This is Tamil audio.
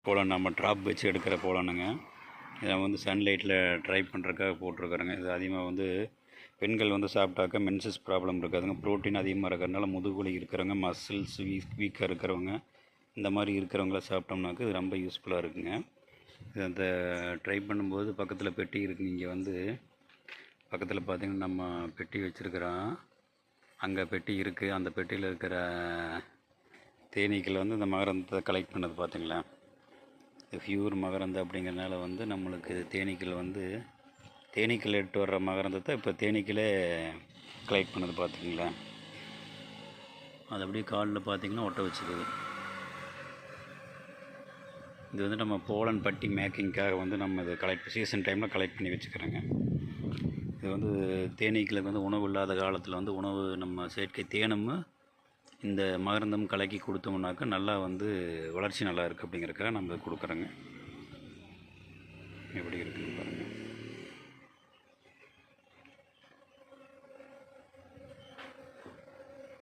போலன் நம்ம ட்ராப் வச்சு எடுக்கிற போலனுங்க. இதை வந்து சன்லைட்டில் ட்ரை பண்ணுறதுக்காக போட்டிருக்காருங்க. இது அதிகமாக வந்து பெண்கள் வந்து சாப்பிட்டாக்க மென்சஸ் ப்ராப்ளம் இருக்காதுங்க. ப்ரோட்டீன் அதிகமாக இருக்கிறதுனால முதுகுவலி இருக்கிறவங்க, மசில்ஸ் வீக்காக இருக்கிறவங்க, இந்த மாதிரி இருக்கிறவங்கள சாப்பிட்டோம்னாக்க இது ரொம்ப யூஸ்ஃபுல்லாக இருக்குங்க. இது அந்த ட்ரை பண்ணும்போது பக்கத்தில் பெட்டி இருக்குங்க. இங்கே வந்து பக்கத்தில் பார்த்திங்கன்னா நம்ம பெட்டி வச்சுருக்கிறோம். அங்கே பெட்டி இருக்குது. அந்த பெட்டியில் இருக்கிற தேனீக்கள் வந்து இந்த மகரந்தத்தை கலெக்ட் பண்ணது பார்த்திங்களா. இது ஃபியூர் மகரந்தம் அப்படிங்கிறதுனால வந்து நம்மளுக்கு தேனீக்கள் வந்து தேனீக்கள் எடுத்து வர்ற மகரந்தத்தை இப்போ தேனீக்களே கலெக்ட் பண்ணது பார்த்திங்களா. அது அப்படியே காலில் பார்த்திங்கன்னா ஒட்ட வச்சுக்குது. இது வந்து நம்ம போலன் பட்டி மேக்கிங்காக வந்து நம்ம இது சீசன் டைமில் கலெக்ட் பண்ணி வச்சுக்கிறோங்க. இது வந்து தேனீக்களுக்கு வந்து உணவு இல்லாத காலத்தில் வந்து உணவு நம்ம செயற்கை தேனும் இந்த மகரந்தம் கலக்கி கொடுத்தோம்னாக்கா நல்லா வந்து வளர்ச்சி நல்லா இருக்குது அப்படிங்கிறக்காக நம்ம கொடுக்குறோங்க.